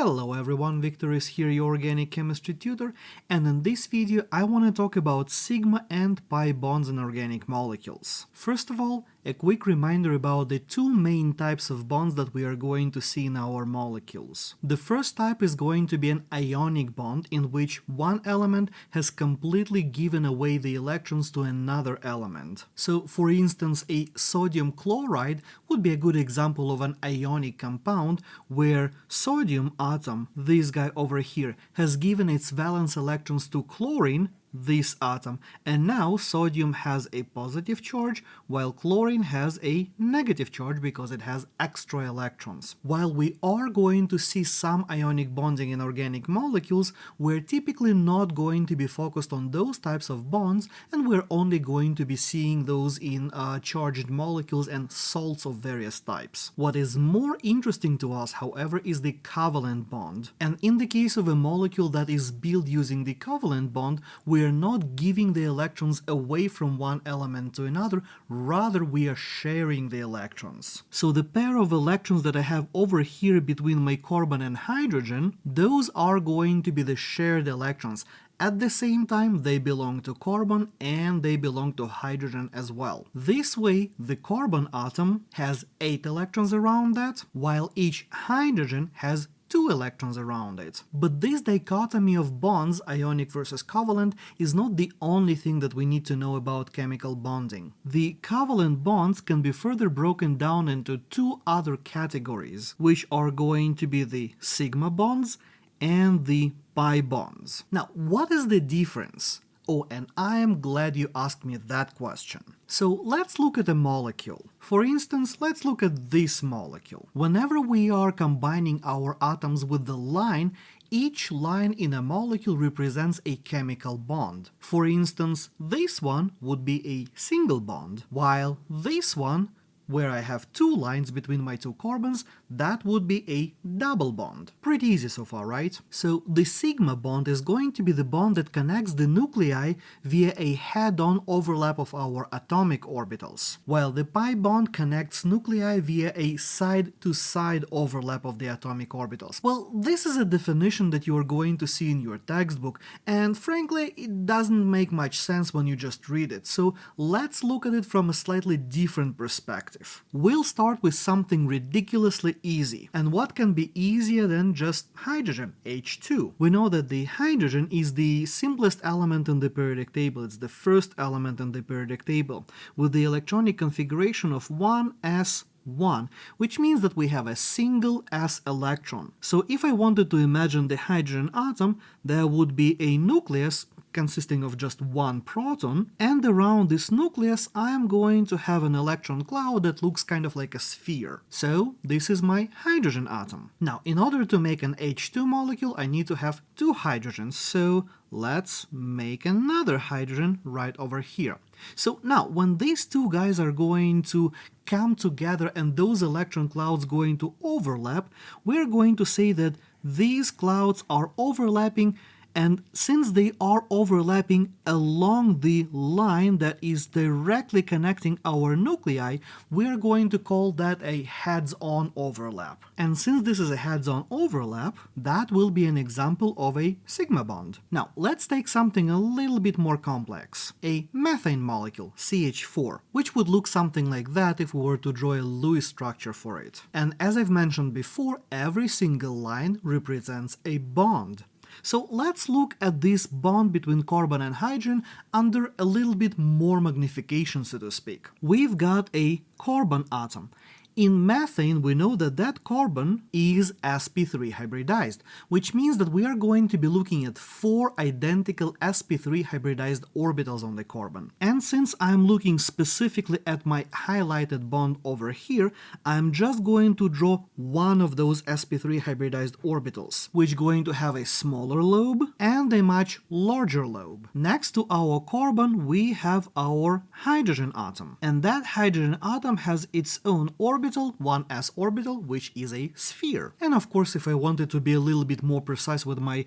Hello everyone, Victor is here, your organic chemistry tutor, and in this video I want to talk about sigma and pi bonds in organic molecules. First of all, a quick reminder about the two main types of bonds that we are going to see in our molecules. The first type is going to be an ionic bond in which one element has completely given away the electrons to another element. So, for instance, a sodium chloride would be a good example of an ionic compound where sodium atom, this guy over here, has given its valence electrons to chlorine, this atom, and now sodium has a positive charge while chlorine has a negative charge because it has extra electrons. While we are going to see some ionic bonding in organic molecules, we're typically not going to be focused on those types of bonds, and we're only going to be seeing those in charged molecules and salts of various types. What is more interesting to us, however, is the covalent bond. And in the case of a molecule that is built using the covalent bond, we're not giving the electrons away from one element to another, rather we are sharing the electrons. So the pair of electrons that I have over here between my carbon and hydrogen, those are going to be the shared electrons. At the same time, they belong to carbon and they belong to hydrogen as well. This way, the carbon atom has 8 electrons around that, while each hydrogen has 2 electrons around it. But this dichotomy of bonds, ionic versus covalent, is not the only thing that we need to know about chemical bonding. The covalent bonds can be further broken down into 2 other categories, which are going to be the sigma bonds and the pi bonds. Now, what is the difference? Oh, and I am glad you asked me that question. So let's look at a molecule. For instance, let's look at this molecule. Whenever we are combining our atoms with the line, each line in a molecule represents a chemical bond. For instance, this one would be a single bond, while this one, where I have 2 lines between my 2 carbons, that would be a double bond. Pretty easy so far, right? So the sigma bond is going to be the bond that connects the nuclei via a head-on overlap of our atomic orbitals, while the pi bond connects nuclei via a side-to-side overlap of the atomic orbitals. Well, this is a definition that you are going to see in your textbook, and frankly, it doesn't make much sense when you just read it, so let's look at it from a slightly different perspective. We'll start with something ridiculously easy. And what can be easier than just hydrogen, H2? We know that the hydrogen is the simplest element in the periodic table. It's the first element in the periodic table, with the electronic configuration of 1s1, which means that we have a single s electron. So if I wanted to imagine the hydrogen atom, there would be a nucleus consisting of just 1 proton, and around this nucleus I am going to have an electron cloud that looks kind of like a sphere. So this is my hydrogen atom. Now, in order to make an H2 molecule, I need to have 2 hydrogens, so let's make another hydrogen right over here. So now, when these 2 guys are going to come together and those electron clouds going to overlap, we're going to say that these clouds are overlapping, and since they are overlapping along the line that is directly connecting our nuclei, we are going to call that a heads-on overlap. And since this is a heads-on overlap, that will be an example of a sigma bond. Now, let's take something a little bit more complex. A methane molecule, CH4, which would look something like that if we were to draw a Lewis structure for it. And as I've mentioned before, every single line represents a bond. So let's look at this bond between carbon and hydrogen under a little bit more magnification, so to speak. We've got a carbon atom. In methane, we know that that carbon is sp3 hybridized, which means that we are going to be looking at 4 identical sp3 hybridized orbitals on the carbon. And since I'm looking specifically at my highlighted bond over here, I'm just going to draw one of those sp3 hybridized orbitals, which is going to have a smaller lobe and a much larger lobe. Next to our carbon, we have our hydrogen atom, and that hydrogen atom has its own orbital, 1s orbital, which is a sphere. And of course, if I wanted to be a little bit more precise with my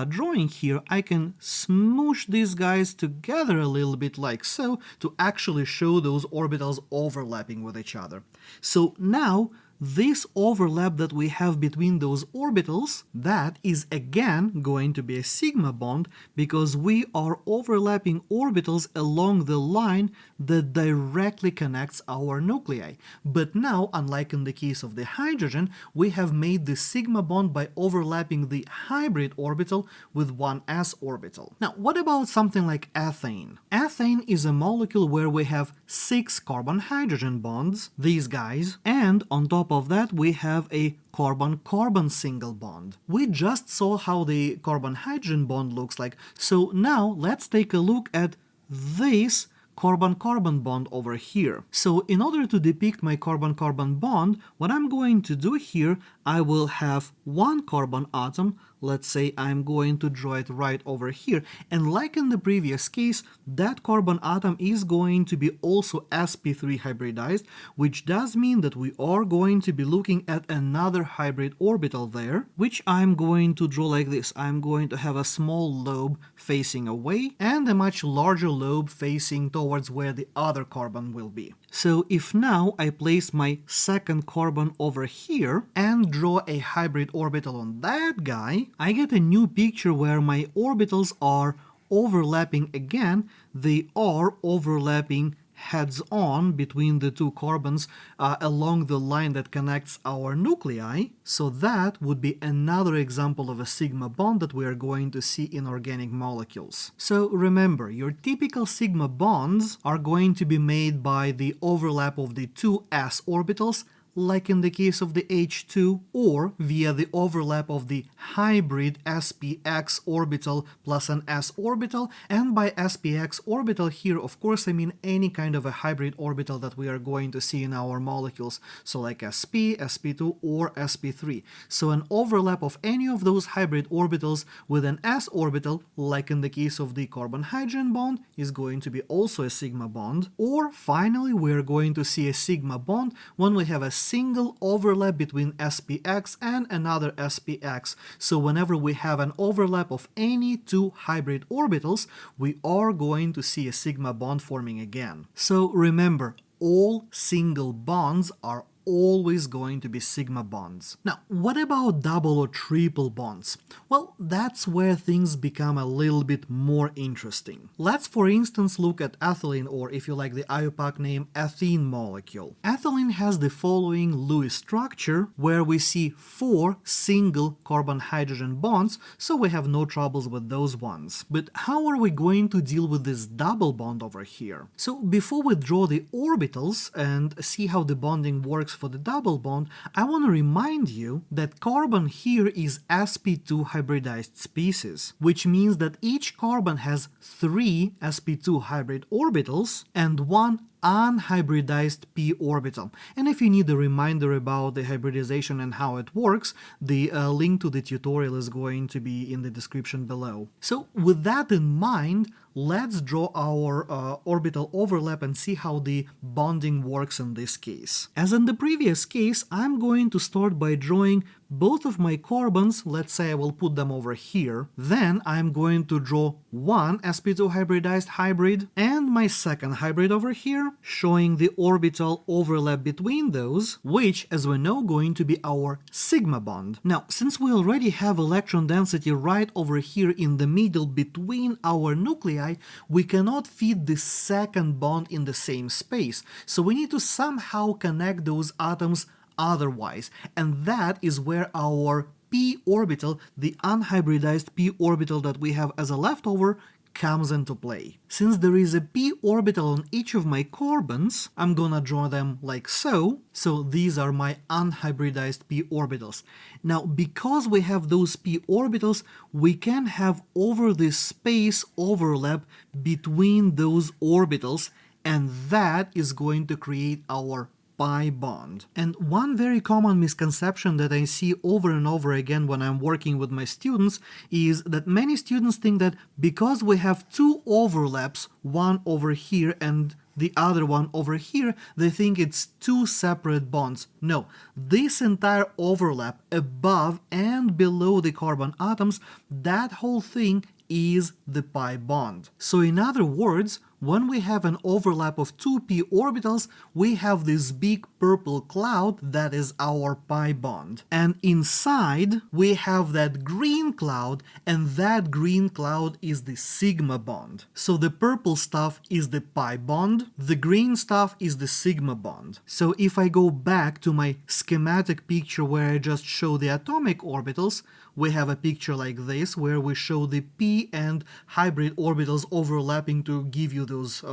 drawing here, I can smoosh these guys together a little bit like so to actually show those orbitals overlapping with each other. So now this overlap that we have between those orbitals, that is again going to be a sigma bond because we are overlapping orbitals along the line that directly connects our nuclei. But now, unlike in the case of the hydrogen, we have made the sigma bond by overlapping the hybrid orbital with one s orbital. Now, what about something like ethane? Ethane is a molecule where we have 6 carbon-hydrogen bonds, these guys, and on top of that we have a carbon-carbon single bond. We just saw how the carbon-hydrogen bond looks like, so now let's take a look at this carbon-carbon bond over here. So in order to depict my carbon-carbon bond, what I'm going to do here, I will have one carbon atom. Let's say I'm going to draw it right over here, and like in the previous case, that carbon atom is going to be also sp3 hybridized, which does mean that we are going to be looking at another hybrid orbital there, which I'm going to draw like this. I'm going to have a small lobe facing away and a much larger lobe facing towards where the other carbon will be. So if now I place my second carbon over here and draw a hybrid orbital on that guy, I get a new picture where my orbitals are overlapping again. They are overlapping heads-on between the two carbons along the line that connects our nuclei. So that would be another example of a sigma bond that we are going to see in organic molecules. So remember, your typical sigma bonds are going to be made by the overlap of the two s orbitals, like in the case of the H2, or via the overlap of the hybrid spx orbital plus an s orbital. And by spx orbital here, of course, I mean any kind of a hybrid orbital that we are going to see in our molecules, so like sp, sp2, or sp3. So an overlap of any of those hybrid orbitals with an s orbital, like in the case of the carbon-hydrogen bond, is going to be also a sigma bond. Or finally, we are going to see a sigma bond when we have a single overlap between spx and another spx. So whenever we have an overlap of any two hybrid orbitals, we are going to see a sigma bond forming again. So remember, all single bonds are always going to be sigma bonds. Now, what about double or triple bonds? Well, that's where things become a little bit more interesting. Let's, for instance, look at ethylene, or if you like the IUPAC name, ethene molecule. Ethylene has the following Lewis structure, where we see 4 single carbon-hydrogen bonds, so we have no troubles with those ones. But how are we going to deal with this double bond over here? So before we draw the orbitals and see how the bonding works for the double bond, I want to remind you that carbon here is sp2 hybridized species, which means that each carbon has 3 sp2 hybrid orbitals and 1 unhybridized p orbital. And if you need a reminder about the hybridization and how it works, the link to the tutorial is going to be in the description below. So with that in mind, let's draw our orbital overlap and see how the bonding works in this case. As in the previous case, I'm going to start by drawing both of my carbons. Let's say I will put them over here. Then I'm going to draw one sp2 hybridized hybrid and my second hybrid over here, showing the orbital overlap between those, which, as we know, going to be our sigma bond. Now, since we already have electron density right over here in the middle between our nuclei, we cannot fit the second bond in the same space. So we need to somehow connect those atoms otherwise, and that is where our p orbital, the unhybridized p orbital that we have as a leftover, comes into play. Since there is a p orbital on each of my carbons, I'm gonna draw them like so. So these are my unhybridized p orbitals. Now, because we have those p orbitals, we can have over this space overlap between those orbitals, and that is going to create our pi bond. And one very common misconception that I see over and over again when I'm working with my students is that many students think that because we have two overlaps, one over here and the other one over here, they think it's two separate bonds. No, this entire overlap above and below the carbon atoms, that whole thing is the pi bond. So in other words, when we have an overlap of two p orbitals, we have this big purple cloud that is our pi bond. And inside, we have that green cloud, and that green cloud is the sigma bond. So the purple stuff is the pi bond, the green stuff is the sigma bond. So if I go back to my schematic picture where I just show the atomic orbitals, we have a picture like this where we show the p and hybrid orbitals overlapping to give you those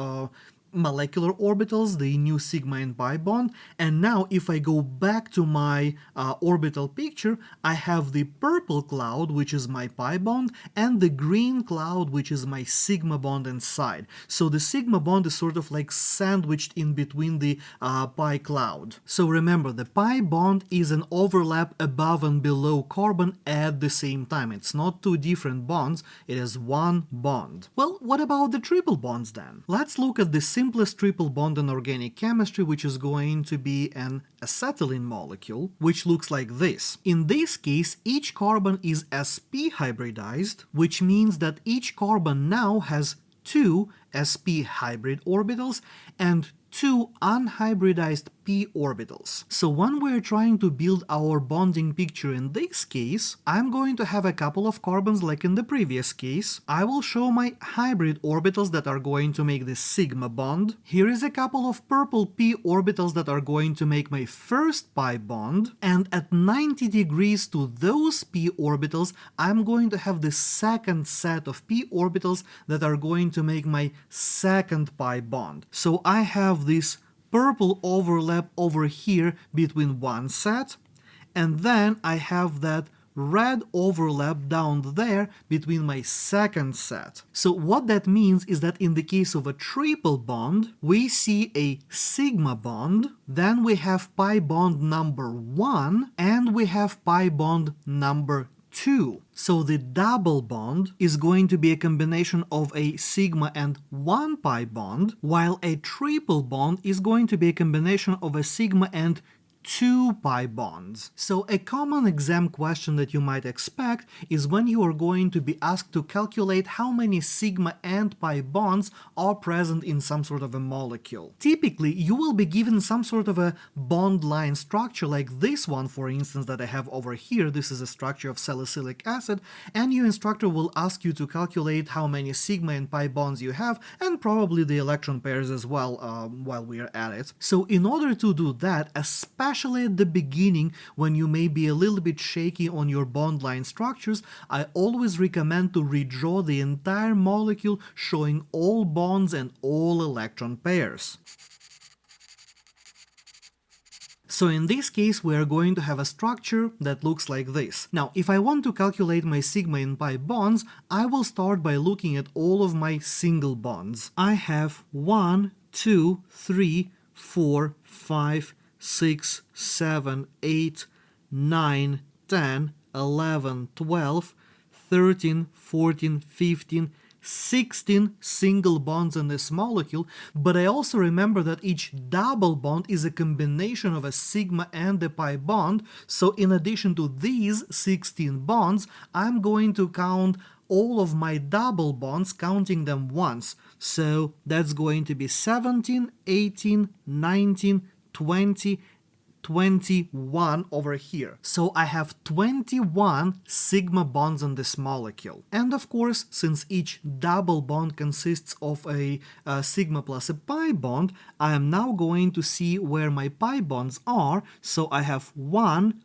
molecular orbitals, the new sigma and pi bond. And now if I go back to my orbital picture, I have the purple cloud, which is my pi bond, and the green cloud, which is my sigma bond inside. So the sigma bond is sort of like sandwiched in between the pi cloud. So remember, the pi bond is an overlap above and below carbon at the same time. It's not two different bonds, it is one bond. Well, what about the triple bonds then? Let's look at the simplest triple bond in organic chemistry, which is going to be an acetylene molecule, which looks like this. In this case, each carbon is sp hybridized, which means that each carbon now has two sp hybrid orbitals and two unhybridized p orbitals. So when we're trying to build our bonding picture in this case, I'm going to have a couple of carbons like in the previous case. I will show my hybrid orbitals that are going to make the sigma bond. Here is a couple of purple p orbitals that are going to make my first pi bond. And at 90 degrees to those p orbitals, I'm going to have the second set of p orbitals that are going to make my second pi bond. So I have this purple overlap over here between one set, and then I have that red overlap down there between my second set. So what that means is that in the case of a triple bond, we see a sigma bond, then we have pi bond number 1, and we have pi bond number 2. So the double bond is going to be a combination of a sigma and 1 pi bond, while a triple bond is going to be a combination of a sigma and 2 pi bonds. So a common exam question that you might expect is when you are going to be asked to calculate how many sigma and pi bonds are present in some sort of a molecule. Typically, you will be given some sort of a bond line structure like this one, for instance, that I have over here. This is a structure of salicylic acid, and your instructor will ask you to calculate how many sigma and pi bonds you have, and probably the electron pairs as well while we are at it. So in order to do that, especially at the beginning when you may be a little bit shaky on your bond line structures, I always recommend to redraw the entire molecule showing all bonds and all electron pairs. So in this case, we are going to have a structure that looks like this. Now, if I want to calculate my sigma and pi bonds, I will start by looking at all of my single bonds. I have 1, 2, 3, 4, 5, 6, 7, 8, 9, 10, 11, 12, 13, 14, 15, 16 single bonds in this molecule, but I also remember that each double bond is a combination of a sigma and a pi bond, so in addition to these 16 bonds, I'm going to count all of my double bonds, counting them once. So that's going to be 17, 18, 19, 20, 21 over here. So I have 21 sigma bonds in this molecule. And of course, since each double bond consists of a sigma plus a pi bond, I am now going to see where my pi bonds are. So I have 1,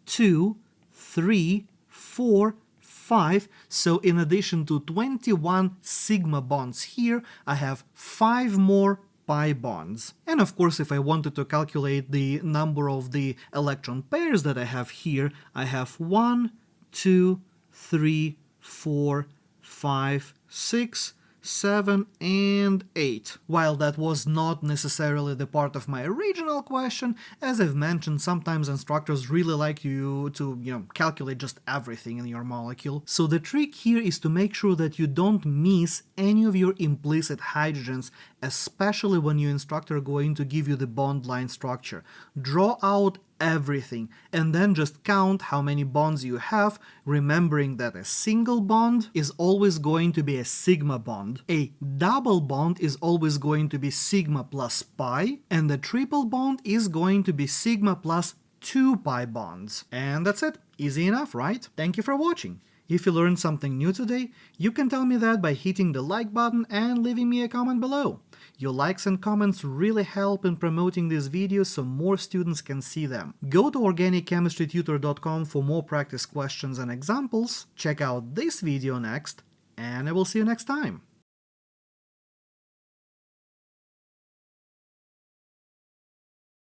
2, 3, 4, 5. So in addition to 21 sigma bonds here, I have 5 more pi bonds. And of course, if I wanted to calculate the number of the electron pairs that I have here, I have 1, 2, 3, 4, 5, 6, 7, and 8. While that was not necessarily the part of my original question, as I've mentioned, sometimes instructors really like you to, calculate just everything in your molecule. So the trick here is to make sure that you don't miss any of your implicit hydrogens especially when your instructor are going to give you the bond line structure. Draw out everything and then just count how many bonds you have, remembering that a single bond is always going to be a sigma bond, a double bond is always going to be sigma plus pi, and the triple bond is going to be sigma plus 2 pi bonds. And that's it. Easy enough, right? Thank you for watching. If you learned something new today, you can tell me that by hitting the like button and leaving me a comment below. Your likes and comments really help in promoting these videos so more students can see them. Go to organicchemistrytutor.com for more practice questions and examples, check out this video next, and I will see you next time.